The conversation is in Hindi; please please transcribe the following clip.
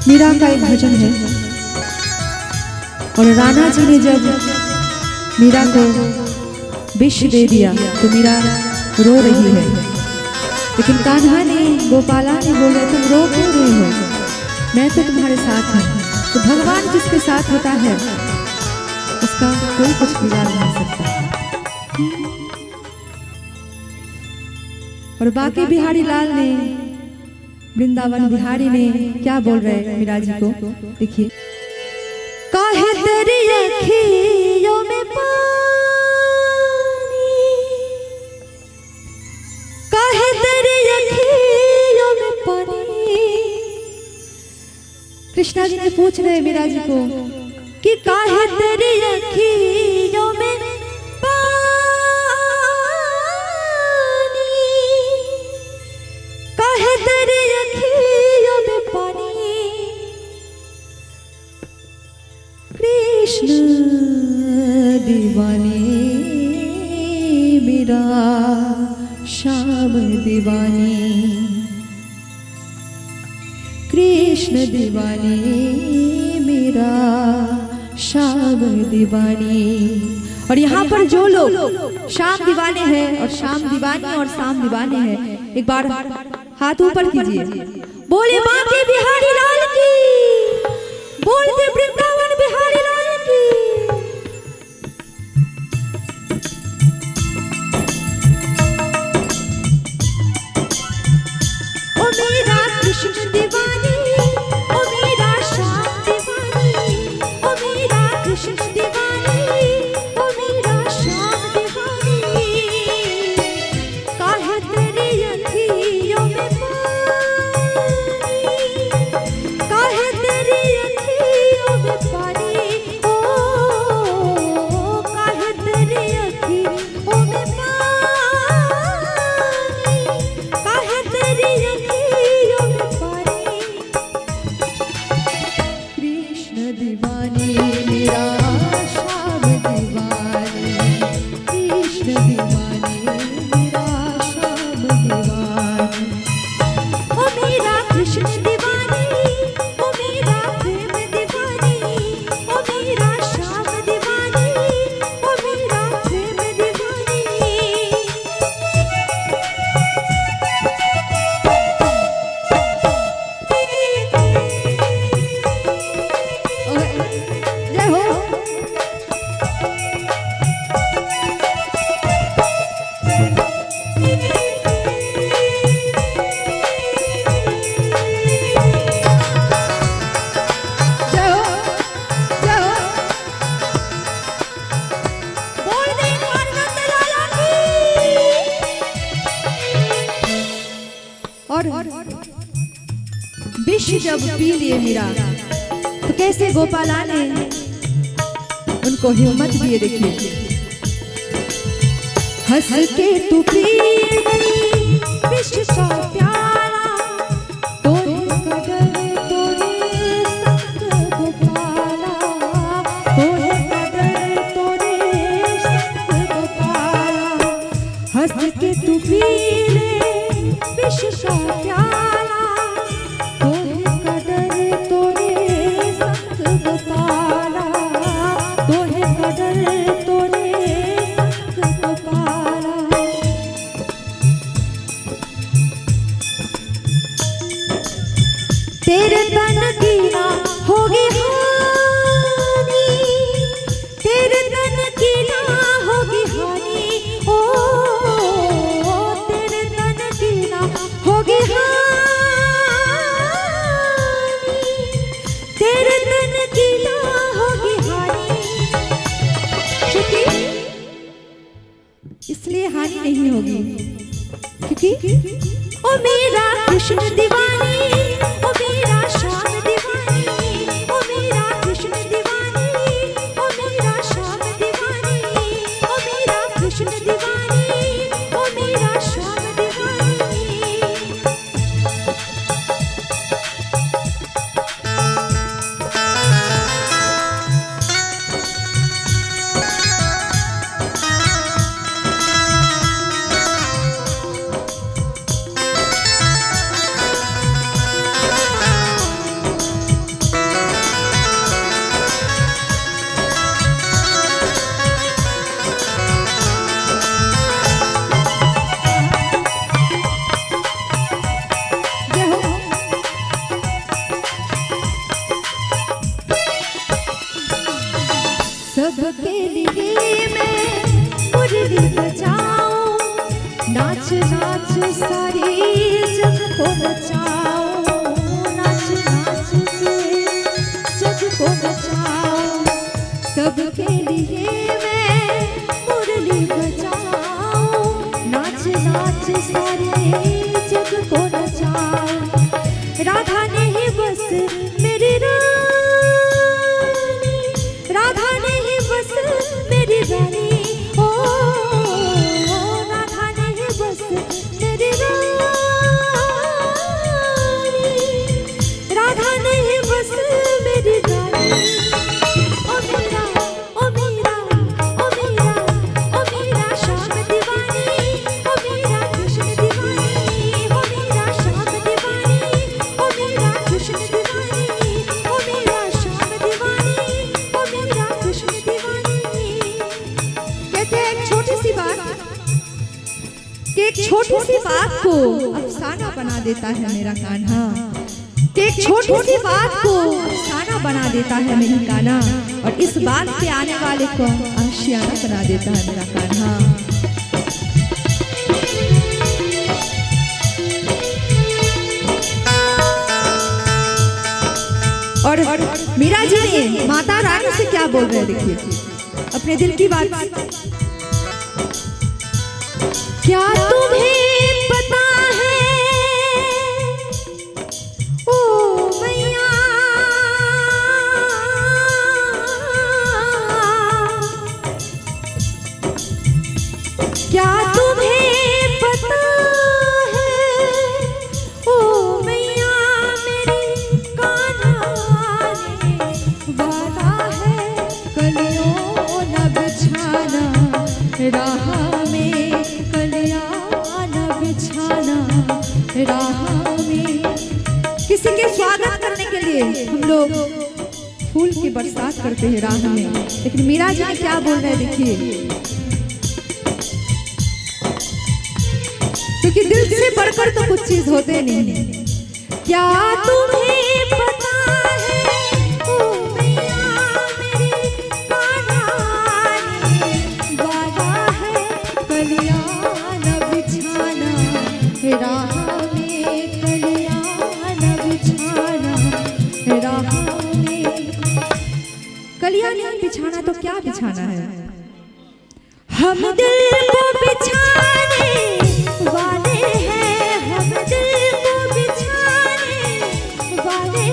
मीरा का एक भजन है और राणा जी ने जब मीरा को विष दे दिया तो मीरा रो रही है, लेकिन कान्हा ने गोपाला ने बोले तुम रो क्यों रहे हो, मैं तो तुम्हारे साथ हूँ। तो भगवान जिसके साथ होता है उसका कोई कुछ बिगाड़ नहीं सकता। और बाकी बिहारी लाल ने, वृंदावन बिहारी ने क्या बोल रहे हैं मीरा जी को, देखिए। काहे तेरी अखियों में पानी, काहे तेरी अखियों में पानी। कृष्णा जी ने पूछ रहे मीरा जी को कि काहे तेरी अखियों में पानी, काहे तेरी अखियों में पानी। कृष्ण दीवानी मेरा श्याम दीवानी, कृष्ण दीवानी मेरा श्याम दीवानी। और यहाँ पर जो लोग श्याम दीवाने हैं और श्याम दीवानी और शाम दीवाने हैं, एक बार हाथ ऊपर कीजिए, बोले बांके बिहारी लाल की, बोलते वृंदावन बिहारी लाल की। ओ मेरा कृष्ण दीवानी, ओ मेरा श्याम दीवानी, ओ मेरा कृष्ण दीवानी, ओ मेरा श्याम दीवानी। काहे तेरी अखियों में पानी, काहे तेरी अखियों में पानी, ओ काहे तेरी अखियों में पानी, काहे तेरी अखियों में पानी। कृष्ण दीवानी मेरा श्याम दीवानी, कृष्ण दीवानी मेरा श्याम दीवानी। ओ मेरा कृष्ण दीवानी, ओ मेरा प्रेम दीवानी, ओ मेरा श्याम दीवानी, ओ मेरा प्रेम दीवानी। जय हो। जय हो, जय हो। बोल दे पार्वती लाला की। और विष जब पी लिए मीरा तो कैसे गोपाला ने उनको हिम्मत दिए, देखिए। हंस के तू पी गई विष का प्याला, तोरे कदर तोरे संग गोपाला, तोरे कदर तोरे संग गोपाला। हंस के तू पी ले विष का प्याला, तोरे कदर तोरे संग गोपाला, तोरे कदर तोरे संग गोपाला। सबके लिए मैं मुरली बजाऊं, नाच नाच सारी जग को नचाऊं, नाच नाच के जग को नचाऊं, सबके लिए मैं मुरली बजाऊं, नाच नाच सारे जग को नचाऊं। राधा ने ही बस मेरी रानी, राधा ने ही बस मेरी रानी, ओ राधा ने ही बस मेरी रानी, राधा ने ही बस मेरी रानी। ओ मेरा ओ मेरा ओ मेरा ओ मेरा श्याम दीवानी, ओ मेरा कृष्ण दीवानी, ओ मेरा श्याम दीवानी, ओ मेरा कृष्ण दीवानी, ओ मेरा श्याम दीवानी, ओ मेरा कृष्ण दीवानी। कहते हैं एक छोटी सी बात कि एक छोटी सी बात को अफसाना बना देता है मेरा कान्हा, कि एक छोटी सी बात को अफसाना बना देता है मेरी कान्हा, और इस बात के आने वाले को आशियाना बना देता है मेरा कान्हा। और मीरा जी ने माता रानी से क्या बोल रहे हैं, देखिए अपने दिल की बात। क्या तुम्हें पता है ओ मैया, क्या तुम्हें पता है ओ मैया, मेरी कान्हा ने वादा है कलियों न बिछाना राह में, कलियां न बिछाना राह में। किसी के स्वागत करने के लिए हम लोग फूल की बरसात करते हैं राह में, लेकिन मीरा जी ने क्या बोल रहे हैं, देखिए। क्योंकि दिल से बढ़कर तो कुछ चीज होते नहीं। क्या तुम्हें पता है ओ मैया, मेरी कान्हा ने वादा है कलियां न बिछाना राह में, कलियां न बिछाना राह में। कलियां नहीं बिछाना तो क्या बिछाना है? हम दिल को बिछाने वाले हैं, हम दिल को बिछाने वाले